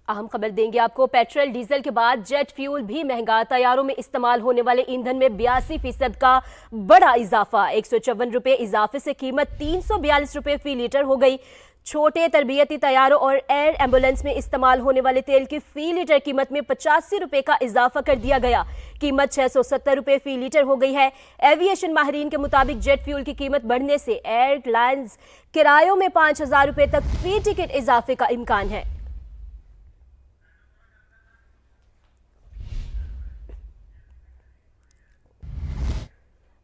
अहम खबर देंगे आपको। पेट्रोल डीजल के बाद जेट फ्यूल भी महंगा। तैयारों में इस्तेमाल होने वाले ईंधन में 82% का बड़ा इजाफा। 154 रुपए इजाफे से कीमत 342 रुपए फी लीटर हो गई। छोटे तरबियती तैयारों और एयर एम्बुलेंस में इस्तेमाल होने वाले तेल की फी लीटर कीमत में 85 रुपए का इजाफा कर दिया गया। कीमत 670 रुपए फी लीटर हो गई है। एविएशन माहिरीन के मुताबिक जेट फ्यूल की कीमत बढ़ने से एयरलाइंस किरायों में 5000 रुपए तक फी टिकट इजाफे का इम्कान है।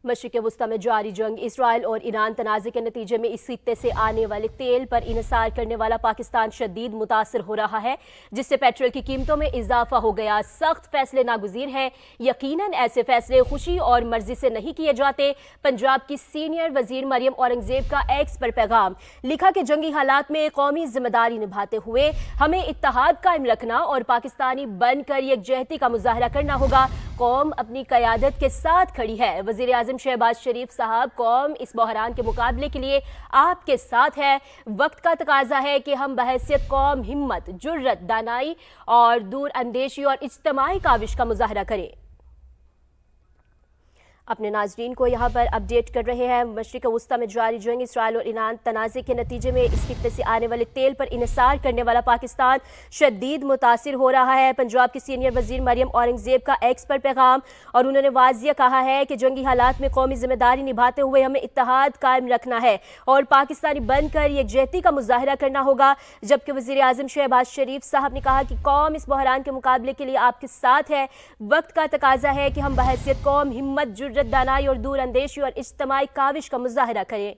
मशरिक़ वस्ता में जारी जंग, इसराइल और ईरान तनाज़े के नतीजे में इस खित्ते से आने वाले तेल पर इन्हिसार करने वाला पाकिस्तान शदीद मुतासर हो रहा है, जिससे पेट्रोल की कीमतों में इजाफा हो गया। सख्त फैसले नागुज़ीर हैं। यकीनन ऐसे फैसले खुशी और मर्जी से नहीं किए जाते। पंजाब की सीनियर वजीर मरियम औरंगजेब का एक्स पर पैगाम लिखा कि जंगी हालात में कौमी जिम्मेदारी निभाते हुए हमें इत्तेहाद कायम रखना और पाकिस्तानी बनकर यकजहती का मुजाहरा करना होगा। कौम अपनी क़यादत के साथ खड़ी है। वज़ीर आज़म शहबाज शरीफ साहब, कौम इस बहरान के मुकाबले के लिए आपके साथ है। वक्त का तकाजा है कि हम बहैसियत कौम हिम्मत, जुर्रत, दानाई और दूर अंदेशी और इज्तिमाई काविश का मुजाहरा करें। अपने नाजरीन को यहाँ पर अपडेट कर रहे हैं। मशरिक़ वस्ता में जारी जंग, इसराइल और ईरान तनाज़े के नतीजे में इस खित्ते से आने वाले तेल पर इन्हिसार करने वाला पाकिस्तान शदीद मुतासिर हो रहा है। पंजाब की सीनियर वजीर मरियम औरंगजेब का एक्स पर पैगाम, और उन्होंने वाज़िया कहा है कि जंगी हालात में कौमी जिम्मेदारी निभाते हुए हमें इत्तेहाद कायम रखना है और पाकिस्तानी बनकर यकजहती का मुजाहरा करना होगा। जबकि वज़ीर आज़म शहबाज शरीफ साहब ने कहा कि कौम इस बहरान के मुकाबले के लिए आपके साथ है। वक्त का तकाजा है कि हम बहैसियत कौम हिम्मत, जुर्रत, दानाई और दूर अंदेशी और इज्तिमाई काविश का मुजाहरा करें।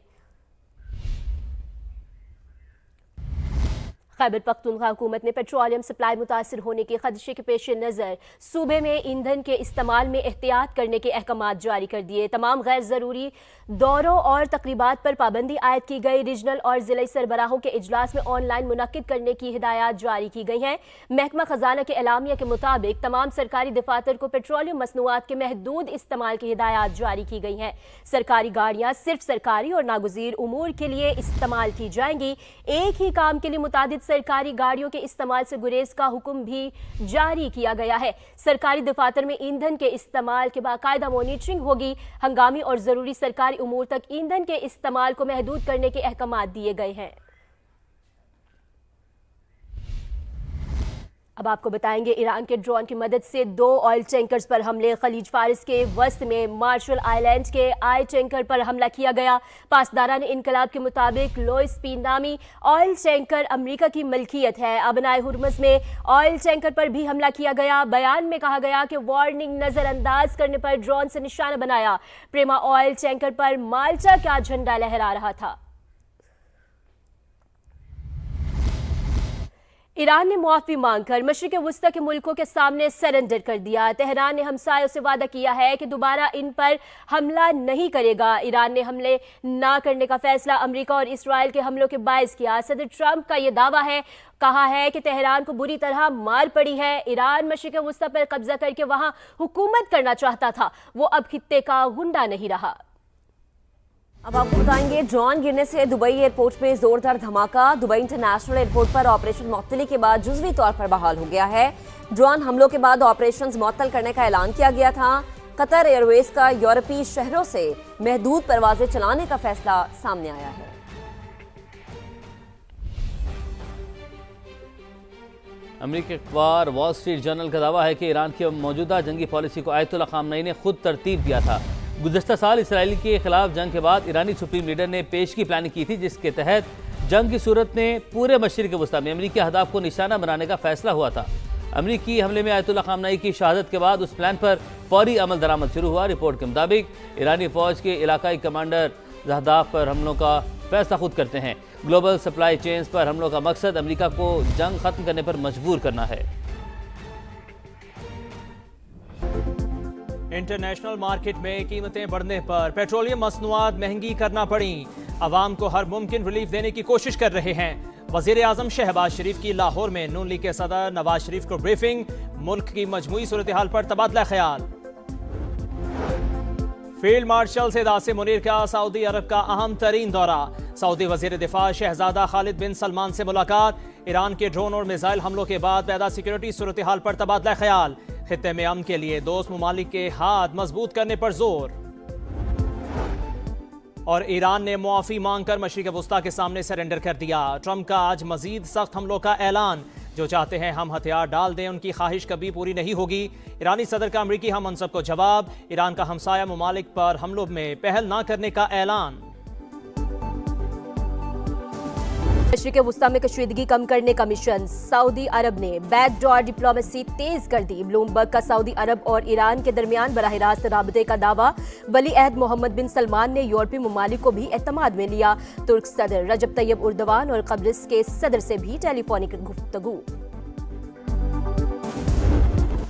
खैबर पख्तूनख्वा हुकूमत ने पेट्रोलियम सप्लाई मुतासर होने के खदशे के पेश नज़र सूबे में ईंधन के इस्तेमाल में एहतियात करने के अहकामात जारी कर दिए। तमाम गैर ज़रूरी दौरों और तकरीबात पर पाबंदी आयद की गई। रीजनल और ज़िला सरबराहों के इजलास में ऑनलाइन मुनक्किद करने की हिदायत जारी की गई हैं। महकमा खजाना के एलामिया के मुताबिक तमाम सरकारी दफातर को पेट्रोलियम मसनूआत के महदूद इस्तेमाल की हिदायत जारी की गई हैं। सरकारी गाड़ियाँ सिर्फ सरकारी और नागुज़ीर उमूर के लिए इस्तेमाल की जाएंगी। एक ही काम के लिए मुतादिद सरकारी गाड़ियों के इस्तेमाल से गुरेज का हुक्म भी जारी किया गया है। सरकारी दफातर में ईंधन के इस्तेमाल के बाकायदा मॉनिटरिंग होगी। हंगामी और जरूरी सरकारी उमूर तक ईंधन के इस्तेमाल को महदूद करने के अहकामात दिए गए हैं। अब आपको बताएंगे, ईरान के ड्रोन की मदद से 2 ऑयल टैंकर्स पर हमले। खलीज फारिस के वस्त में मार्शल आइलैंड के आई टैंकर पर हमला किया गया। पासदारान इनकलाब के मुताबिक लोइस पी नामी ऑयल टैंकर अमेरिका की मलकियत है। अबनाए हुर्मुज़ में ऑयल टैंकर पर भी हमला किया गया। बयान में कहा गया कि वार्निंग नजरअंदाज करने पर ड्रोन से निशाना बनाया। प्रेमा ऑयल टैंकर पर माल्टा का झंडा लहरा रहा था। ईरान ने मुआफ़ी मांगकर मशरिक़ वस्ता के मुल्कों के सामने सरेंडर कर दिया। तेहरान ने हमसायों से वादा किया है कि दोबारा इन पर हमला नहीं करेगा। ईरान ने हमले ना करने का फैसला अमेरिका और इसराइल के हमलों के बायस किया। सदर ट्रंप का यह दावा है, कहा है कि तेहरान को बुरी तरह मार पड़ी है। ईरान मशरिक़ वस्ता पर कब्जा करके वहां हुकूमत करना चाहता था, वो अब खित्ते का गुंडा नहीं रहा। अब आपको बताएंगे, ड्रोन गिरने से दुबई एयरपोर्ट में जोरदार धमाका। दुबई इंटरनेशनल एयरपोर्ट पर ऑपरेशन मुअत्तली के बाद जुज़वी तौर पर बहाल हो गया है। ड्रोन हमलों के बाद ऑपरेशंस मुअत्तल करने का ऐलान किया गया था। कतर एयरवेज का यूरोपीय शहरों से महदूद परवाजें चलाने का फैसला सामने आया है। अमेरिकी अखबार वॉल स्ट्रीट जर्नल का दावा है कि ईरान की मौजूदा जंगी पॉलिसी को आयतुल्लाह ख़ामनई ने खुद तरतीब दिया था। गुज़श्ता साल इसराइल के खिलाफ जंग के बाद ईरानी सुप्रीम लीडर ने पेश की प्लानिंग की थी, जिसके तहत जंग की सूरत में पूरे मशरिक़ वस्ता में अमेरिकी अहदाफ को निशाना बनाने का फैसला हुआ था। अमेरिकी हमले में आयतुल्लाह ख़ामनई की शहादत के बाद उस प्लान पर फौरी अमल दरामद शुरू हुआ। रिपोर्ट के मुताबिक ईरानी फ़ौज के इलाकाई कमांडर अहदाफ पर हमलों का फैसला खुद करते हैं। ग्लोबल सप्लाई चेन्स पर हमलों का मकसद अमेरिका को जंग खत्म करने पर मजबूर करना है। इंटरनेशनल मार्केट में कीमतें बढ़ने पर पेट्रोलियम मसनूआत महंगी करना पड़ी। अवाम को हर मुमकिन रिलीफ देने की कोशिश कर रहे हैं। वज़ीर आज़म शहबाज शरीफ की लाहौर में नून लीग के सदर नवाज शरीफ को ब्रीफिंग। मुल्क की मजमूई सूरत हाल पर तबादला ख्याल। फील्ड मार्शल सैयद आसिम मुनीर का सऊदी अरब का अहम तरीन दौरा। सऊदी वजीर दिफा शहजादा खालिद बिन सलमान से मुलाकात। ईरान के ड्रोन और मिसाइल हमलों के बाद पैदा सिक्योरिटी सूरत हाल पर तबादला ख्याल। खित्ते में अमन के लिए दोस्त ममालिक के हाथ मजबूत करने पर जोर। और ईरान ने मुआफी मांगकर मशरिक वस्ता के सामने सरेंडर कर दिया। ट्रंप का आज मजीद सख्त हमलों का ऐलान। जो चाहते हैं हम हथियार डाल दें, उनकी ख्वाहिश कभी पूरी नहीं होगी। ईरानी सदर का अमरीकी हम मनसब को जवाब। ईरान का हमसाया ममालिक पर हमलों में पहल न करने का ऐलान। मशरिक वस्ता में कशीदगी कम करने का मिशन। सऊदी अरब ने बैकडोर डिप्लोमेसी तेज कर दी। ब्लूमबर्ग का सऊदी अरब और ईरान के दरमियान बराह रास्त राबते का दावा। वली अहद मोहम्मद बिन सलमान ने यूरोपीय ममालिक को भी एतमाद में लिया। तुर्क सदर रजब तैयब उर्दवान और कब्रिस के सदर से भी टेलीफोनिक गुफ्तगू।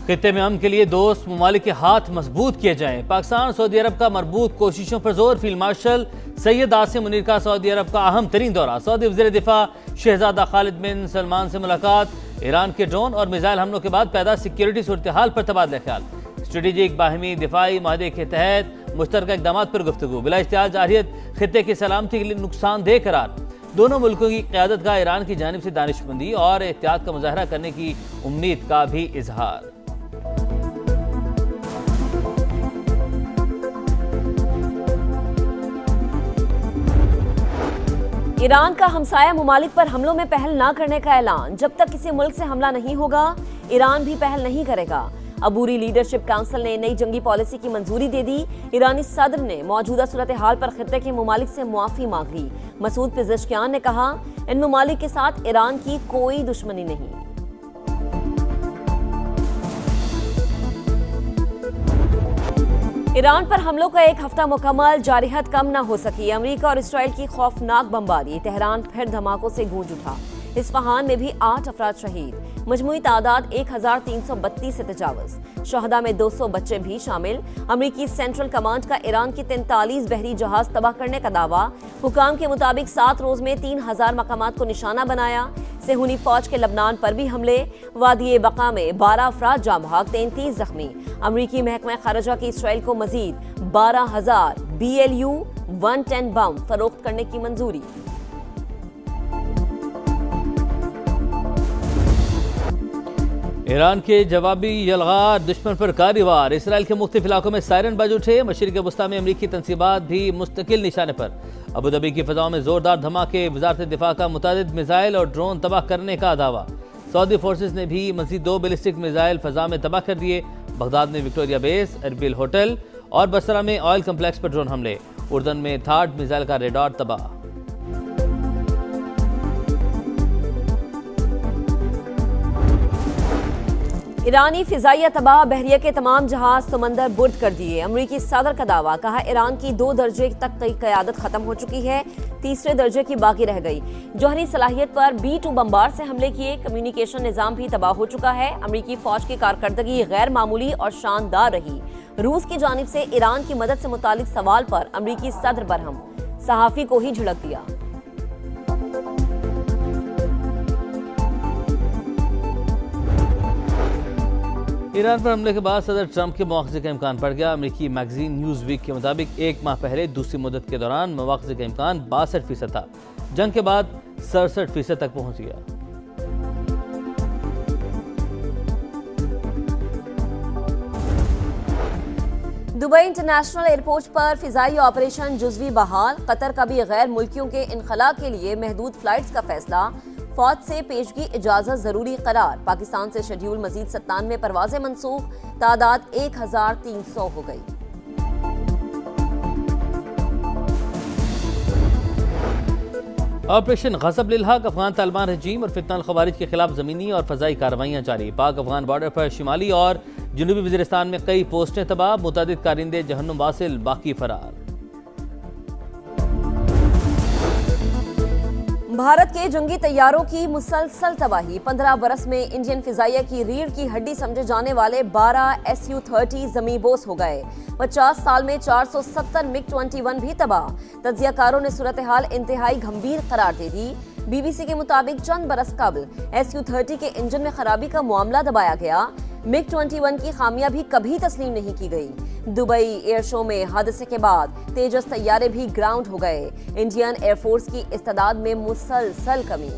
खित्ते में अमन के लिए दोस्त ममालिक के हाथ मजबूत किए जाएं। पाकिस्तान सऊदी अरब का मरबूत कोशिशों पर जोर। फील्ड मार्शल सैयद आसिम मुनीर का सऊदी अरब का अहम तरीन दौरा। सऊदी वज़ीर दिफा शहजादा खालिद बिन सलमान से मुलाकात। ईरान के ड्रोन और मिसाइल हमलों के बाद पैदा सिक्योरिटी सूरत हाल पर तबादला ख्याल। स्ट्रेटेजिक बाहमी दिफाई माहदे के तहत मुश्तरका इक़दामात पर गुफ्तगू। बिला इश्तिहाद जारहियत खित्ते की सलामती के लिए नुकसानदेह करार। दोनों मुल्कों की क़यादत का ईरान की जानिब से दानिशमंदी और एहतियात का मुजाहरा करने की उम्मीद का भी इजहार। ईरान का हमसाया ममालिक पर हमलों में पहल न करने का ऐलान। जब तक किसी मुल्क से हमला नहीं होगा, ईरान भी पहल नहीं करेगा। अबूरी लीडरशिप काउंसिल ने नई जंगी पॉलिसी की मंजूरी दे दी। ईरानी सदर ने मौजूदा सूरत हाल पर खित्ते के ममालिक से मुआफी मांग ली। मसूद पिज़ेश्कियान ने कहा, इन ममालिक के साथ ईरान की कोई दुश्मनी नहीं। ईरान पर हमलों का एक हफ्ता मुकम्मल, जारहियत कम न हो सकी। अमेरिका और इसराइल की खौफनाक बमबारी। तेहरान फिर धमाकों से गूंज उठा। इस्फहान में भी 8 अफराद शहीद। मजमूई तादाद 1332 से तजावज़। शहदा में 200 बच्चे भी शामिल। अमेरिकी सेंट्रल कमांड का ईरान की 43 बहरी जहाज तबाह करने का दावा। हुकाम के मुताबिक 7 रोज में 3000 मकामात को निशाना बनाया। सेहूनी फौज के लबनान पर भी हमले। वादी बका में 12 अफराद जाँ बहक, 33 जख्मी। अमेरिकी महकमा खारजा की इसराइल को मजीद 12,000 BLU 110 बम फरोख्त करने की मंजूरी। ईरान के जवाबी यलगार, दुश्मन पर कारवार। इसराइल के मुख्तलिफ इलाकों में सायरन बाज उठे। मशरिक वस्ता में अमरीकी तनसीबात भी मुस्तकिल निशाने पर। अबूधाबी की फ़ज़ाओं में जोरदार धमाके। वज़ारत दिफा का मुतादिद मिसाइल और ड्रोन तबाह करने का दावा। सऊदी फोर्सेस ने भी मज़ीद 2 बैलिस्टिक मिसाइल फ़ज़ा में तबाह कर दिए। बगदाद में विक्टोरिया बेस, एरबिल होटल और बसरा में ऑयल कम्प्लेक्स पर ड्रोन हमले। उर्दन में थार्ड मिसाइल का रेडार तबाह। ईरानी फिजाइया तबाह। बहरिया के तमाम जहाज समंदर बुर्द कर दिए। अमरीकी सदर का दावा। कहा, ईरान की 2 दर्जे तक की क़यादत खत्म हो चुकी है, 3रे दर्जे की बाकी रह गई। जौहरी सलाहियत पर B-2 बम्बार से हमले किए। कम्युनिकेशन निज़ाम भी तबाह हो चुका है। अमरीकी फौज की कारकर्दगी गैर मामूली और शानदार रही। रूस की जानिब से ईरान की मदद से मुतालिक सवाल पर अमरीकी सदर बरहम। सहाफ़ी को ही झिड़क दिया। ईरान पर हमले के बाद सदर ट्रंप के मुआवजे का इम्कान बढ़ गया। अमेरिकी मैगजीन न्यूज़ वीक के मुताबिक 1 माह पहले दूसरी मुद्दत के दौरान मुआवजे का इम्कान 62% था। जंग के बाद 67% तक पहुंच गया। दुबई इंटरनेशनल एयरपोर्ट पर फिजाई ऑपरेशन जुज़वी बहाल। कतर का भी गैर मुल्कियों के इनखला के लिए महदूद फ्लाइट्स का फैसला। फौज से पेशगी इजाजत जरूरी करार। पाकिस्तान से शेड्यूल मजीद 97 परवाजें मनसूख। तादाद 1300 हो गई। ऑपरेशन गज़ब लिल हक। अफगान तालिबान रजीम और फितना खवारिज के खिलाफ ज़मीनी और फ़ज़ाई कार्रवाइयाँ जारी। पाक अफगान बॉर्डर पर शिमाली और जनूबी वज़ीरिस्तान में कई पोस्टें तबाह। मुतअद्दिद कारिंदे जहन्नुम वासिल, बाकी फरार। भारत के जंगी तैयारों की मुसलसल तबाही। 15 बरस में इंडियन फिजाइया की रीढ़ की हड्डी समझे जाने वाले 12 SU-30 ज़मींबोस हो गए। 50 साल में 470 MiG-21 भी तबाह। तज्जियाकारों ने सूरत हाल इंतहाई गंभीर करार दे दी। BBC के मुताबिक चंद बरस कबल SU-30 के इंजन में खराबी का मामला दबाया गया। MiG-21 की खामियां भी कभी तस्लीम नहीं की गई। दुबई एयर शो में हादसे के बाद तेजस तैयारे भी ग्राउंड हो गए। इंडियन एयरफोर्स की इस्तादाद में मुसलसल कमी।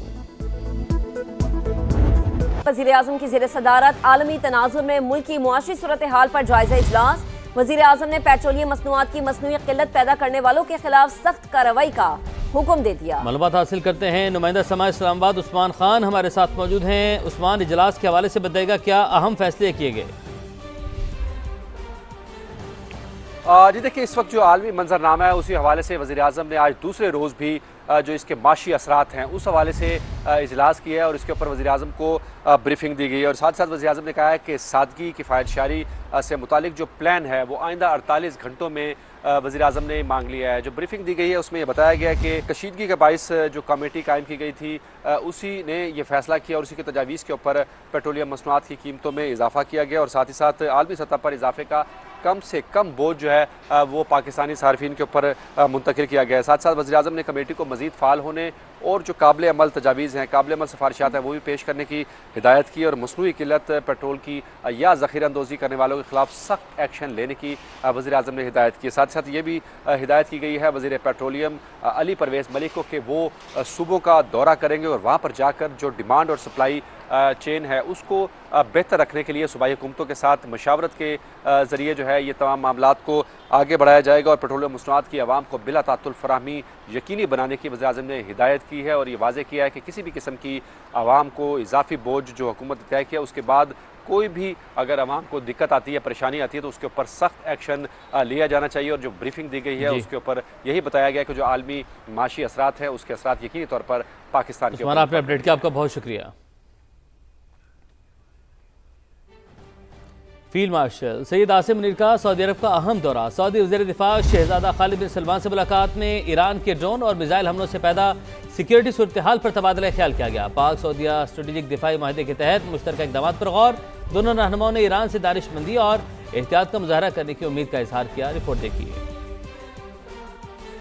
वज़ीर आज़म की ज़ेर सदारत आलमी तनाजुर में मुल्की मुआशी सूरत हाल पर जायजा इजलास। वज़ीर आज़म ने पेट्रोलियम मसनूआत की मसनूई किल्लत पैदा करने वालों के खिलाफ सख्त कार्रवाई का हुक्म दे दिया। मालूमात हासिल करते हैं नुमाइंदा समाज इस्लामाबाद उस्मान खान हमारे साथ मौजूद हैं। उस्मान, इजलास के हवाले से बताइएगा क्या अहम फैसले किए गए? जी देखिए, इस वक्त जो आलमी मंजरनामा है उसी हवाले से वज़ीर आज़म ने आज दूसरे रोज़ भी जो इसके माशी असरात हैं उस हवाले से इजलास किया है और इसके ऊपर वज़ीर आज़म को ब्रीफिंग दी गई है। और साथ साथ वज़ीर आज़म ने कहा है कि सादगी किफ़ायतशारी से मुतालिक जो प्लान है वो आइंदा 48 घंटों में वज़ीर आज़म ने मांग लिया है। जो ब्रीफिंग दी गई है उसमें यह बताया गया है कि कशीदगी के बाइस जो कमेटी कायम की गई थी उसी ने यह फैसला किया और उसी के तजावीज़ के ऊपर पेट्रोलियम मसनूआत की कीमतों में इजाफा किया गया और साथ ही साथ आलमी सतह पर इजाफे का कम से कम बोझ जो है वो पाकिस्तानी सार्फिन के ऊपर मुंतकिल किया गया है। साथ साथ वज़ीर आज़म ने कमेटी को मज़ीद फ़ाल होने और जो काबिल अमल तजावीज़ हैं, काबिल अमल सिफारिशात हैं वो भी पेश करने की हिदायत की और मसनूई किल्लत पेट्रोल की या ज़ख़ीरा अंदोज़ी करने वालों के खिलाफ सख्त एक्शन लेने की वज़ीर आज़म ने हिदायत की। साथ साथ ये भी हिदायत की गई है वज़ीर पेट्रोलियम अली परवेज़ मलिक को कि वो सूबों का दौरा करेंगे और वहाँ पर जाकर जो डिमांड और सप्लाई चेन है उसको बेहतर रखने के लिए सूबाई हुकूमतों के साथ मशावरत के ज़रिए जो है ये तमाम मामलात को आगे बढ़ाया जाएगा और पेट्रोलियम मसनूआत की आवाम को बिला तातुल फराहमी यकीनी बनाने की वज़ीर आज़म ने हिदायत की है और ये वाज़ेह किया है कि किसी भी किस्म की आवाम को इजाफी बोझ जो हुकूमत ने तय किया उसके बाद कोई भी अगर आवाम को दिक्कत आती है, परेशानी आती है तो उसके ऊपर सख्त एक्शन लिया जाना चाहिए। और जो ब्रीफिंग दी गई है उसके ऊपर यही बताया गया कि जो आलमी माशी असरात है उसके असरात यकीनी तौर पर पाकिस्तान के ऊपर। आपने अपडेट किया, आपका बहुत शुक्रिया। फील्ड मार्शल सैयद आसिम मुनीर का सऊदी अरब का अहम दौरा। सऊदी वज़ीर दिफा शहजादा खालिद बिन सलमान से मुलाकात में ईरान के ड्रोन और मिसाइल हमलों से पैदा सिक्योरिटी सूरत हाल पर तबादला ख्याल किया गया। पाक सऊदिया स्ट्रेटेजिक दिफाई माहदे के तहत मुश्तरका इक़दामात पर गौर। दोनों रहनुमाओं ने ईरान से दानिशमंदी और एहतियात का मुजाहरा करने की उम्मीद का इजहार किया। रिपोर्ट देखिए।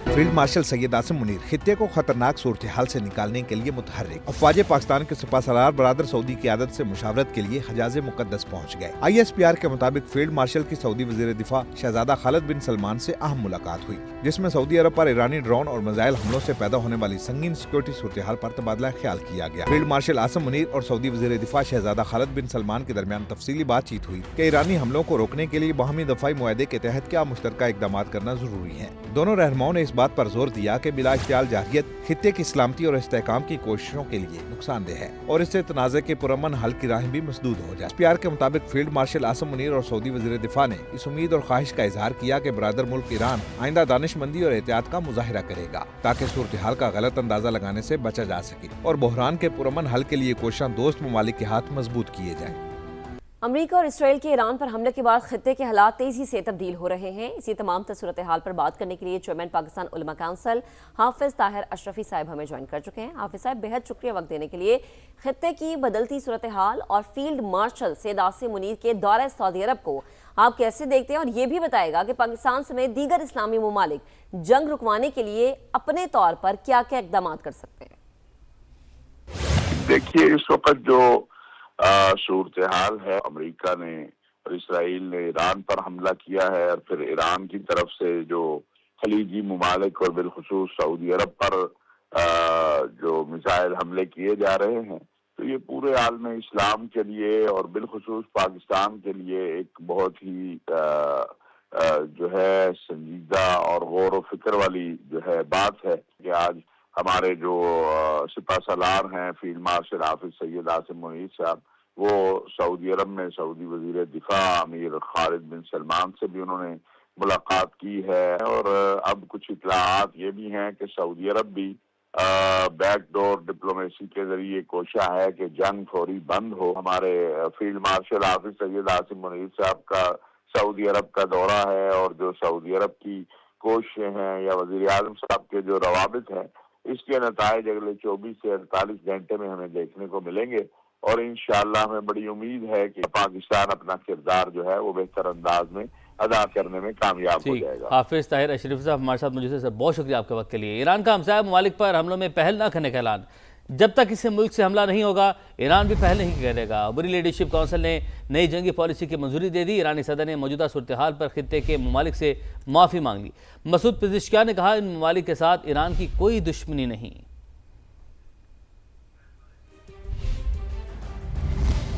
फील्ड मार्शल सैयद आसिम मुनीर खित्ते को खतरनाक सूरत हाल से निकालने के लिए मुतहर्रिक। अफवाज पाकिस्तान के सिपहसालार बरादर सऊदी की आदत से मुशावरत के लिए हजाज मुकद्दस पहुँच गए। ISPR के मुताबिक फील्ड मार्शल की सऊदी वज़ीर दिफा शहजादा खालिद बिन सलमान से अहम मुलाकात हुई जिसमें सऊदी अरब पर ईरानी ड्रोन और मिसाइल हमलों से पैदा होने वाली संगीन सिक्योरिटी सूरत हाल पर तबादला ख्याल किया गया। फील्ड मार्शल आसिम मुनीर और सऊदी वज़ीर दिफा शहजादा खालिद बिन सलमान के दरमियान तफसीली बातचीत हुई कि ईरानी हमलों को रोकने के लिए बाहमी दफाई मुआहदे के तहत क्या मुश्तरका इक़दाम करना जरूरी है। दोनों रहनुमाओं ने इस बात पर जोर दिया कि बिला इख्तियार जाहियत खित्ते की सलामती और इस्तेहकाम की कोशिशों के लिए नुकसानदेह है और इससे तनाज़े के पुरअमन हल की राह भी मसदूद हो जाए। ISPR के मुताबिक फील्ड मार्शल आसिम मुनीर और सऊदी वज़ीर दिफा ने इस उम्मीद और ख्वाहिश का इजहार किया कि बरादर मुल्क ईरान आइंदा दानिशमंदी और एहतियात का मुजाहिरा करेगा ताकि सूरत हाल का गलत अंदाजा लगाने से बचा जा सके और बहरान के पुरअमन हल के लिए कोशिशें दोस्त ममालिक के हाथ मजबूत किए जाएं। अमेरिका और इसराइल के ईरान पर हमले के बाद खित्ते के हालात तेजी से तब्दील हो रहे हैं। इसी तमाम सूरत हाल पर बात करने के लिए चेयरमैन पाकिस्तान उलमा काउंसिल हाफिज ताहिर अशरफी साहब हमें ज्वाइन कर चुके हैं। हाफिज साहब, बेहद शुक्रिया वक्त देने के लिए। खित्ते की बदलती सूरत हाल और फील्ड मार्शल सैयद आसिम मुनीर के दौरे सऊदी अरब को आप कैसे देखते हैं और ये भी बताएगा कि पाकिस्तान समेत दीगर इस्लामी ममालिक जंग रुकवाने के लिए अपने तौर पर क्या क्या इक़दाम कर सकते हैं? देखिए, इस वक्त जो सूरत हाल है, अमेरिका ने और इसराइल ने ईरान पर हमला किया है और फिर ईरान की तरफ से जो खलीजी ममालिक और बिलखुसूस सऊदी अरब पर जो मिसाइल हमले किए जा रहे हैं, तो ये पूरे आलम इस्लाम के लिए और बिलखुसूस पाकिस्तान के लिए एक बहुत ही जो है संजीदा और गौर व फिक्र वाली जो है बात है कि आज हमारे जो सिपहसालार हैं फील्ड मार्शल हाफिज सैयद आसिम मुनीर साहब, वो सऊदी अरब में सऊदी वजीर दिफा अमीर खालिद बिन सलमान से भी उन्होंने मुलाकात की है और अब कुछ इत्तलाआत ये भी हैं कि सऊदी अरब भी बैकडोर डिप्लोमेसी के जरिए कोशिश है कि जंग फौरी बंद हो। हमारे फील्ड मार्शल हाफिज सैयद आसिम मुनीर साहब का सऊदी अरब का दौरा है और जो सऊदी अरब की कोशिशें हैं या वजीर आज़म साहब के जो रवाबित हैं, इसके नताइज अगले 24 से 48 घंटे में हमें देखने को मिलेंगे और इंशाअल्लाह हमें बड़ी उम्मीद है कि पाकिस्तान अपना किरदार जो है वो बेहतर अंदाज में अदा करने में कामयाब हो जाएगा। हाफिज ताहिर अशरफी साहब हमारे साथ मौजूद हैं सर, बहुत शुक्रिया आपके वक्त के लिए। ईरान का हमसाया ममालिक पर हमलों में पहल न करने का ऐलान। जब तक किसी मुल्क से हमला नहीं होगा ईरान भी पहल नहीं करेगा। बुरी लीडरशिप काउंसिल ने नई जंगी पॉलिसी की मंजूरी दे दी। ईरानी सदर ने मौजूदा सूरत हाल पर खित्ते के ममालिक से माफ़ी मांग ली। मसूद पिज़ेश्कियान ने कहा इन ममालिक के साथ ईरान की कोई दुश्मनी नहीं।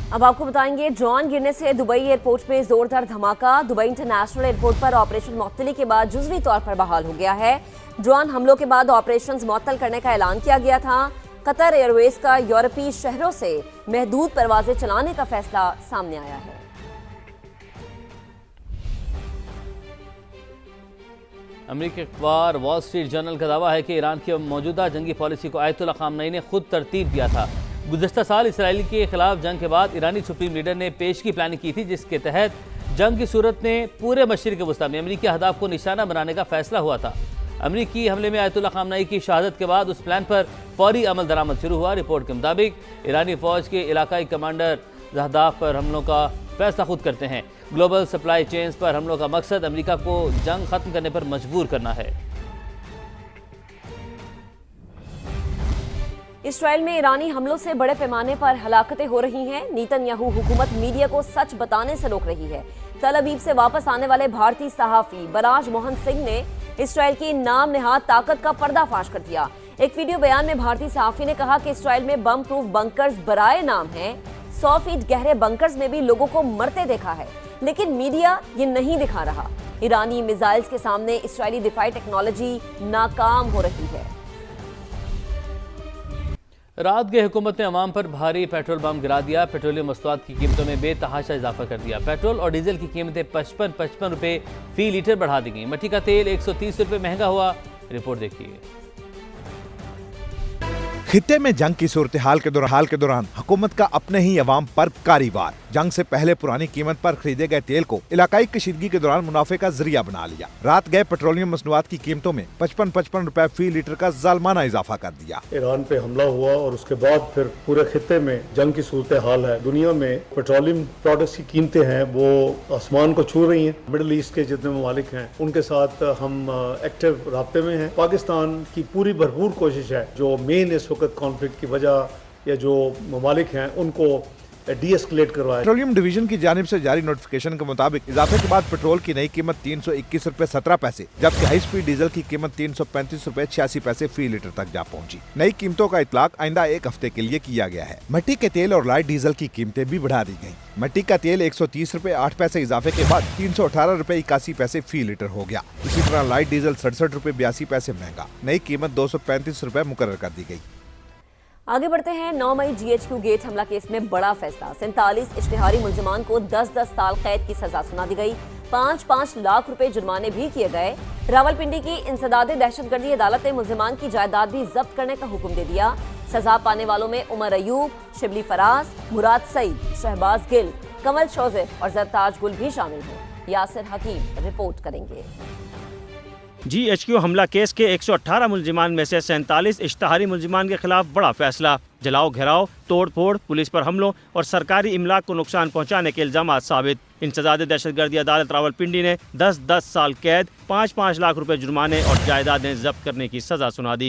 अब आपको बताएंगे, ड्रोन गिरने से दुबई एयरपोर्ट में जोरदार धमाका। दुबई इंटरनेशनल एयरपोर्ट पर ऑपरेशन मुअत्तली के बाद जुज़वी तौर पर बहाल हो गया है। ड्रोन हमलों के बाद ऑपरेशंस मुअत्तल करने का ऐलान किया गया था। कतर एयरवेज का यूरोपीय शहरों से महदूद परवाजें चलाने का फैसला सामने आया है। अमेरिकी अखबार वॉल स्ट्रीट जर्नल का दावा है कि ईरान की मौजूदा जंगी पॉलिसी को आयतुल्लाह खामनई ने खुद तरतीब दिया था। गुज़श्ता साल इसराइल के खिलाफ जंग के बाद ईरानी सुप्रीम लीडर ने पेशगी प्लानिंग की थी, जिसके तहत जंग की सूरत में पूरे मशरिक़ वस्ता में अमेरिकी अहदाफ को निशाना बनाने का फैसला हुआ था। अमेरिकी हमले में आयतुल्लाह खामनई की शहादत के बाद उस प्लान पर फौरी अमल दरामद शुरू हुआ। रिपोर्ट के मुताबिक ईरानी फौज के इलाकाई कमांडर अहदाफ पर हमलों का फैसला खुद करते हैं। ग्लोबल सप्लाई चेन्स पर हमलों का मकसद अमेरिका को जंग खत्म करने पर मजबूर करना है। इसराइल में ईरानी हमलों से बड़े पैमाने पर हलाकतें हो रही हैं। नेतन्याहू हुकूमत मीडिया को सच बताने से रोक रही है। तल अवीव से वापस आने वाले भारतीय सहाफी बराज मोहन सिंह ने इसराइल की नाम नेहाद ताकत का पर्दाफाश कर दिया। एक वीडियो बयान में भारतीय सहाफी ने कहा कि इसराइल में बम प्रूफ बंकर्स बराए नाम हैं। 100 फीट गहरे बंकर्स में भी लोगों को मरते देखा है, लेकिन मीडिया ये नहीं दिखा रहा। ईरानी मिसाइल्स के सामने इसराइली दिफाई टेक्नोलॉजी नाकाम हो रही है। रात गए हुकूमत ने अवाम पर भारी पेट्रोल बम गिरा दिया। पेट्रोलियम मसनूआत की कीमतों में बेतहाशा इजाफा कर दिया। पेट्रोल और डीजल की कीमतें 55 रुपए फी लीटर बढ़ा दी गई। मट्टी का तेल 130 रुपए महंगा हुआ। रिपोर्ट देखिए। खित्ते में जंग की सूरत हाल के दौरान हुकूमत का अपने ही अवाम पर कारी वार। जंग से पहले पुरानी कीमत पर खरीदे गए तेल को इलाकाई कशीदगी के दौरान मुनाफे का जरिया बना लिया। रात गए पेट्रोलियम मसनूआत की कीमतों में 55 रुपए फी लीटर का जालमाना इजाफा कर दिया। ईरान पे हमला हुआ और उसके बाद फिर पूरे खित्ते में जंग की सूरत हाल है। दुनिया में पेट्रोलियम प्रोडक्ट्स की कीमतें हैं वो आसमान को छू रही हैं। मिडिल ईस्ट के जितने ममालिक हैं उनके साथ हम एक्टिव राब्ते में हैं। पाकिस्तान की पूरी भरपूर कोशिश है, जो मेन इस वक्त कॉन्फ्लिक्ट की वजह या जो ममालिक हैं उनको डी-एस्केलेट करवाया। पेट्रोलियम डिवीजन की जानिब से जारी नोटिफिकेशन के मुताबिक इजाफे के बाद पेट्रोल की नई कीमत 321 रुपए 17 पैसे, जबकि हाई स्पीड डीजल की कीमत 335 रुपए 86 पैसे फी लीटर तक जा पहुंची। नई कीमतों का इतलाक आइंदा एक हफ्ते के लिए किया गया है। मिट्टी के तेल और लाइट डीजल की कीमतें भी बढ़ा दी गयी। मिट्टी का तेल 130 रुपए 8 पैसे इजाफे के बाद 318 रुपए 81 पैसे फी लीटर हो गया। इसी तरह लाइट डीजल 67 रुपए 82 पैसे महंगा। नई कीमत 235 रुपए मुकर्रर कर दी गयी। आगे बढ़ते हैं। 9 मई GHQ गेट हमला केस में बड़ा फैसला। 47 इश्तिहारी मुल्जिमान को 10-10 साल कैद की सजा सुना दी गई। 5-5 लाख रुपए जुर्माने भी किए गए। रावलपिंडी की इंसदादे दहशतगर्दी अदालत ने मुल्जिमान की जायदाद भी जब्त करने का हुक्म दे दिया। सजा पाने वालों में उमर अयूब, शिबली फराज, मुराद सईद, शहबाज गिल, कमल शोज़िफ और जरताज गुल भी शामिल हैं। यासिर हकीम रिपोर्ट करेंगे। GHQ हमला केस के 118 मुल्जिमान में से 47 इश्तिहारी मुल्जिमान के खिलाफ बड़ा फैसला। जलाओ, घेराव, तोड़ फोड़, पुलिस पर हमलों और सरकारी इमलाक को नुकसान पहुंचाने के इल्जाम साबित। इंसदादे दहशतगर्दी अदालत रावलपिंडी ने 10-10 साल कैद, 5-5 लाख रुपए जुर्माने और जायदादें जब्त करने की सजा सुना दी।